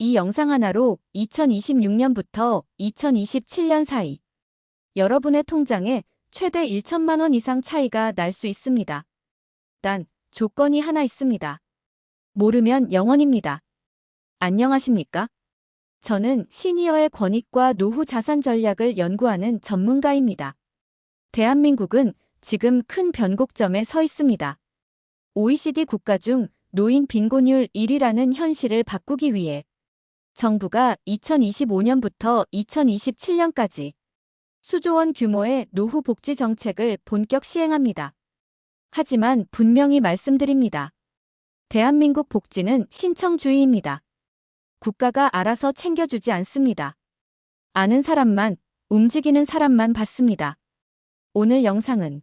이 영상 하나로 2026년부터 2027년 사이 여러분의 통장에 최대 1천만 원 이상 차이가 날 수 있습니다. 단, 조건이 하나 있습니다. 모르면 영원입니다. 안녕하십니까? 저는 시니어의 권익과 노후 자산 전략을 연구하는 전문가입니다. 대한민국은 지금 큰 변곡점에 서 있습니다. OECD 국가 중 노인 빈곤율 1위라는 현실을 바꾸기 위해 정부가 2025년부터 2027년까지 수조 원 규모의 노후 복지 정책을 본격 시행합니다. 하지만 분명히 말씀드립니다. 대한민국 복지는 신청주의입니다. 국가가 알아서 챙겨주지 않습니다. 아는 사람만, 움직이는 사람만 받습니다. 오늘 영상은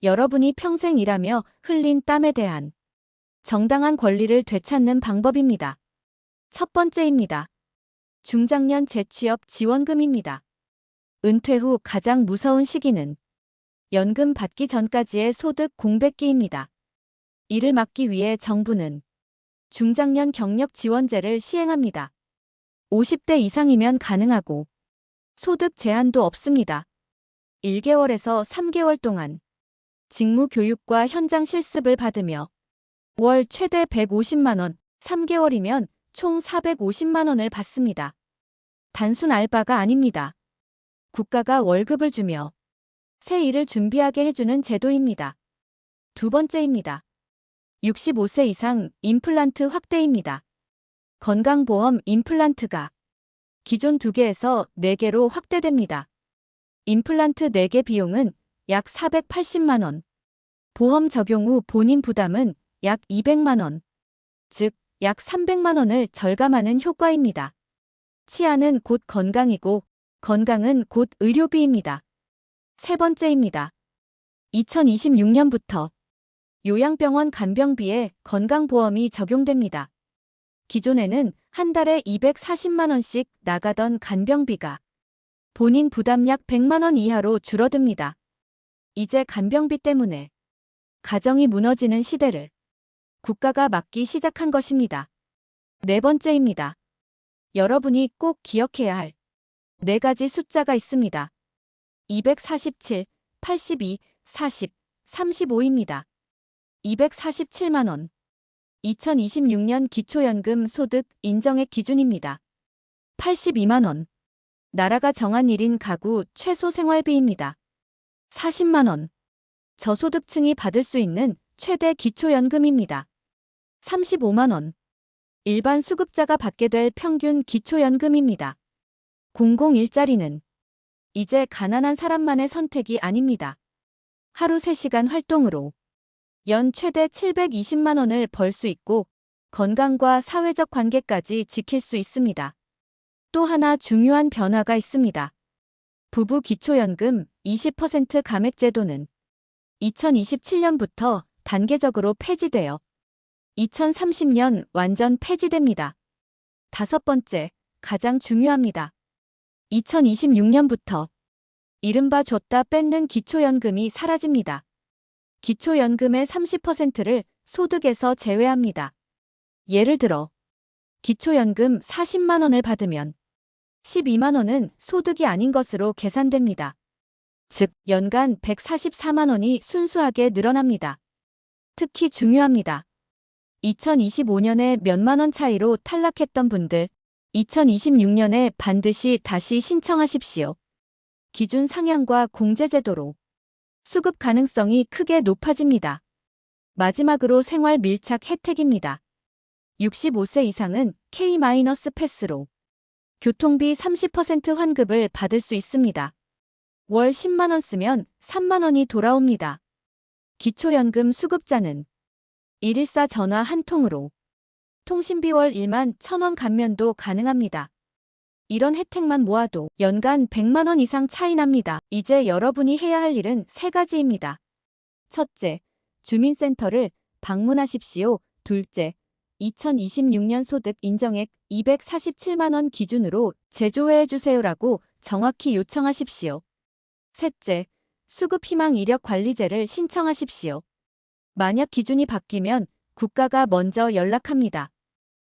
여러분이 평생 일하며 흘린 땀에 대한 정당한 권리를 되찾는 방법입니다. 첫 번째입니다. 중장년 재취업 지원금입니다. 은퇴 후 가장 무서운 시기는 연금 받기 전까지의 소득 공백기입니다. 이를 막기 위해 정부는 중장년 경력 지원제를 시행합니다. 50대 이상이면 가능하고 소득 제한도 없습니다. 1개월에서 3개월 동안 직무 교육과 현장 실습을 받으며 월 최대 150만 원, 3개월이면 총 450만 원을 받습니다. 단순 알바가 아닙니다. 국가가 월급을 주며 새 일을 준비하게 해주는 제도입니다. 두 번째입니다. 65세 이상 임플란트 확대입니다. 건강보험 임플란트가 기존 2개에서 4개로 확대됩니다. 임플란트 4개 비용은 약 480만 원, 보험 적용 후 본인 부담은 약 200만 원, 즉 약 300만 원을 절감하는 효과입니다. 치아는 곧 건강이고 건강은 곧 의료비입니다. 세 번째입니다. 2026년부터 요양병원 간병비에 건강보험이 적용됩니다. 기존에는 한 달에 240만 원씩 나가던 간병비가 본인 부담 약 100만 원 이하로 줄어듭니다. 이제 간병비 때문에 가정이 무너지는 시대를 국가가 막기 시작한 것입니다. 네 번째입니다. 여러분이 꼭 기억해야 할 4가지 숫자가 있습니다. 247, 82, 40, 35입니다. 247만 원. 2026년 기초연금 소득 인정액 기준입니다. 82만 원. 나라가 정한 1인 가구 최소 생활비입니다. 40만 원. 저소득층이 받을 수 있는 최대 기초연금입니다. 35만 원. 일반 수급자가 받게 될 평균 기초연금입니다. 001짜리는 이제 가난한 사람만의 선택이 아닙니다. 하루 3시간 활동으로 연 최대 720만 원을 벌 수 있고 건강과 사회적 관계까지 지킬 수 있습니다. 또 하나 중요한 변화가 있습니다. 부부 기초연금 20% 감액 제도는 2027년부터 단계적으로 폐지되어 2030년 완전 폐지됩니다. 다섯 번째, 가장 중요합니다. 2026년부터 이른바 줬다 뺏는 기초연금이 사라집니다. 기초연금의 30%를 소득에서 제외합니다. 예를 들어 기초연금 40만 원을 받으면 12만 원은 소득이 아닌 것으로 계산됩니다. 즉 연간 144만 원이 순수하게 늘어납니다. 특히 중요합니다. 2025년에 몇만 원 차이로 탈락했던 분들 2026년에 반드시 다시 신청하십시오. 기준 상향과 공제제도로 수급 가능성이 크게 높아집니다. 마지막으로 생활 밀착 혜택입니다. 65세 이상은 K-패스로 교통비 30% 환급을 받을 수 있습니다. 월 10만 원 쓰면 3만 원이 돌아옵니다. 기초연금 수급자는 114 전화 한 통으로 통신비 월 1만 1,000원 감면도 가능합니다. 이런 혜택만 모아도 연간 100만 원 이상 차이 납니다. 이제 여러분이 해야 할 일은 3가지입니다. 첫째, 주민센터를 방문하십시오. 둘째, 2026년 소득 인정액 247만 원 기준으로 제조해 주세요라고 정확히 요청하십시오. 셋째, 수급희망 이력관리제를 신청하십시오. 만약 기준이 바뀌면 국가가 먼저 연락합니다.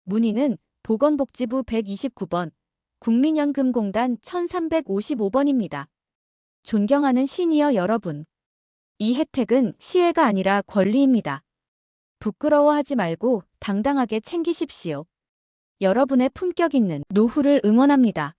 문의는 보건복지부 129번, 국민연금공단 1355번입니다. 존경하는 시니어 여러분. 이 혜택은 시혜가 아니라 권리입니다. 부끄러워하지 말고 당당하게 챙기십시오. 여러분의 품격 있는 노후를 응원합니다.